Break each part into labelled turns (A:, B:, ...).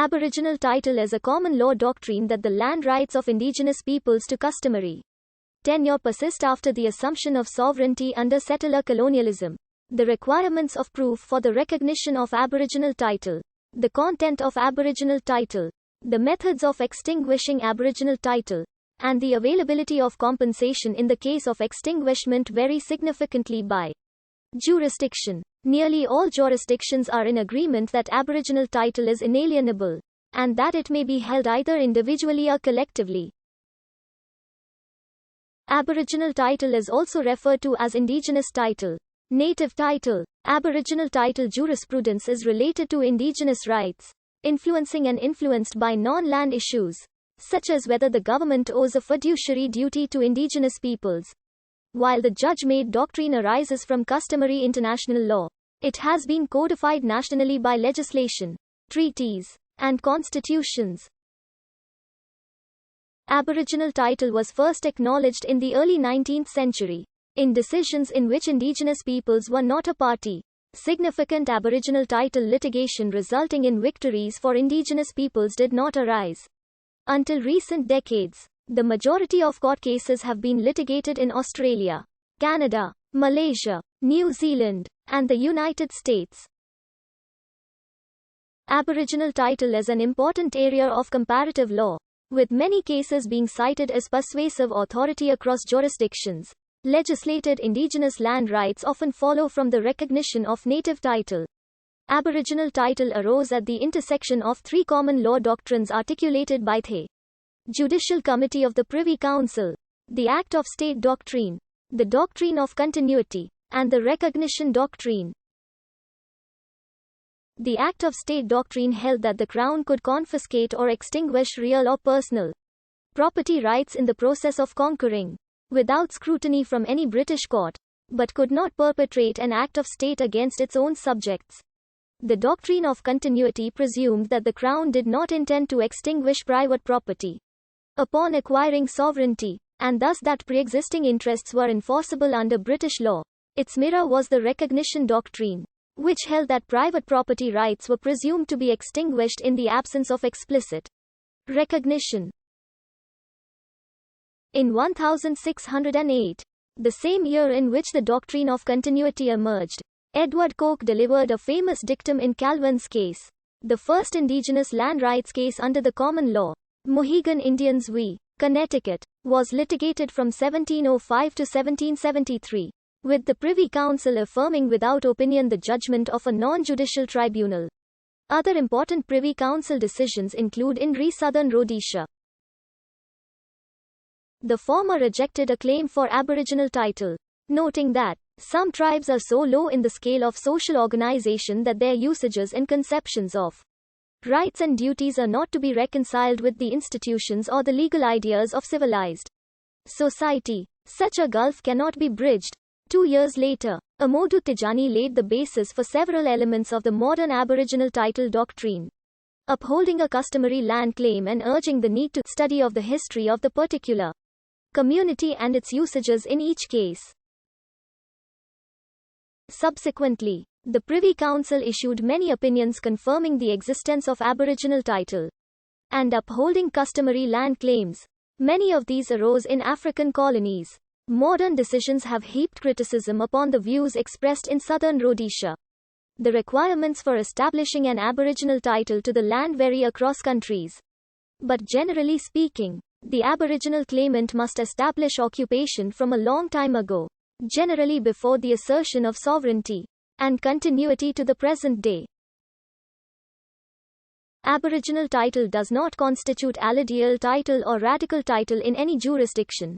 A: Aboriginal title is a common law doctrine that the land rights of indigenous peoples to customary tenure persist after the assumption of sovereignty under settler colonialism. The requirements of proof for the recognition of Aboriginal title, the content of Aboriginal title, the methods of extinguishing Aboriginal title, and the availability of compensation in the case of extinguishment vary significantly by jurisdiction. Nearly all jurisdictions are in agreement that Aboriginal title is inalienable, and that it may be held either individually or collectively. Aboriginal title is also referred to as indigenous title, native title. Aboriginal title jurisprudence is related to indigenous rights, influencing and influenced by non-land issues, such as whether the government owes a fiduciary duty to indigenous peoples. While the judge-made doctrine arises from customary international law, it has been codified nationally by legislation, treaties, and constitutions. Aboriginal title was first acknowledged in the early 19th century, in decisions in which indigenous peoples were not a party. Significant Aboriginal title litigation resulting in victories for indigenous peoples did not arise until recent decades. The majority of court cases have been litigated in Australia, Canada, Malaysia, New Zealand, and the United States. Aboriginal title is an important area of comparative law, with many cases being cited as persuasive authority across jurisdictions. Legislated indigenous land rights often follow from the recognition of native title. Aboriginal title arose at the intersection of three common law doctrines articulated by the Judicial Committee of the Privy Council: the Act of State Doctrine, the Doctrine of Continuity, and the Recognition Doctrine. The Act of State Doctrine held that the Crown could confiscate or extinguish real or personal property rights in the process of conquering, without scrutiny from any British court, but could not perpetrate an act of state against its own subjects. The Doctrine of Continuity presumed that the Crown did not intend to extinguish private property upon acquiring sovereignty, and thus that pre-existing interests were enforceable under British law. Its mirror was the Recognition Doctrine, which held that private property rights were presumed to be extinguished in the absence of explicit recognition. In 1608, the same year in which the Doctrine of Continuity emerged, Edward Coke delivered a famous dictum in Calvin's case, the first indigenous land rights case under the common law. Mohegan Indians v. Connecticut was litigated from 1705 to 1773, with the Privy Council affirming without opinion the judgment of a non-judicial tribunal. Other important Privy Council decisions include in re Southern Rhodesia. The former rejected a claim for Aboriginal title, noting that some tribes are so low in the scale of social organization that their usages and conceptions of rights and duties are not to be reconciled with the institutions or the legal ideas of civilized society. Such a gulf cannot be bridged. 2 years later, Amadou Tijani laid the basis for several elements of the modern Aboriginal title doctrine, upholding a customary land claim and urging the need to study of the history of the particular community and its usages in each case. Subsequently, the Privy Council issued many opinions confirming the existence of Aboriginal title and upholding customary land claims. Many of these arose in African colonies. Modern decisions have heaped criticism upon the views expressed in Southern Rhodesia. The requirements for establishing an Aboriginal title to the land vary across countries. But generally speaking, the Aboriginal claimant must establish occupation from a long time ago, generally before the assertion of sovereignty and continuity to the present day. Aboriginal title does not constitute allodial title or radical title in any jurisdiction.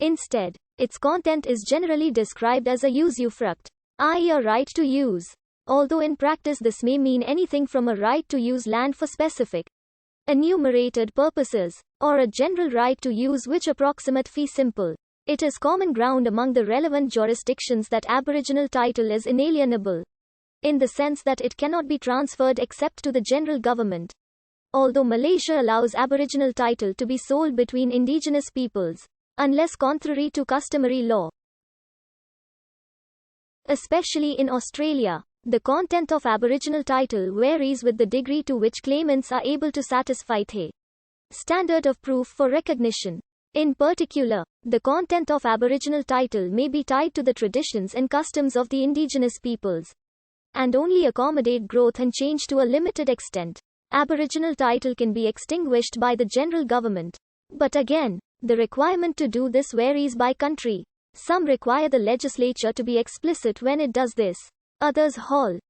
A: Instead, its content is generally described as a usufruct, i.e. a right to use, although in practice this may mean anything from a right to use land for specific enumerated purposes, or a general right to use which approximate fee simple. It is common ground among the relevant jurisdictions that Aboriginal title is inalienable, in the sense that it cannot be transferred except to the general government. Although Malaysia allows Aboriginal title to be sold between indigenous peoples, unless contrary to customary law. Especially in Australia, The content of Aboriginal title varies with the degree to which claimants are able to satisfy the standard of proof for recognition. In particular, the content of Aboriginal title may be tied to the traditions and customs of the indigenous peoples, and only accommodate growth and change to a limited extent. Aboriginal title can be extinguished by the general government. But again, the requirement to do this varies by country. Some require the legislature to be explicit when it does this. Others halt